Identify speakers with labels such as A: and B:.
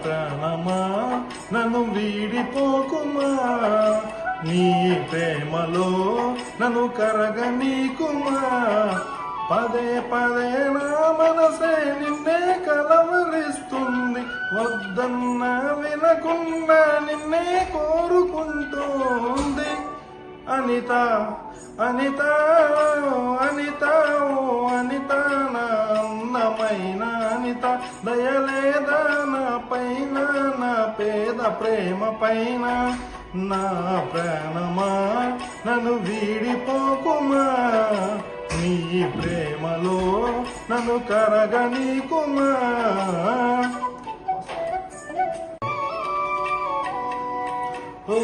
A: ప్రాణమా నన్ను వీడిపోకుమా, నీ ప్రేమలో నన్ను కరగనీకుమా. పదే పదే నా మనసే నిన్నే కలవరిస్తుంది, వద్దన్న వినకుండా నిన్నే కోరుకుంటోంది. అనిత అనిత అనిత ఓ అనిత, నా అందమైన అనిత, దయలేదా నా పైన, నా పేద ప్రేమ పైన. నా ప్రాణమా నన్ను వీడిపోకుమా, నీ ప్రేమలో నన్ను కరగనీకుమా. ఓ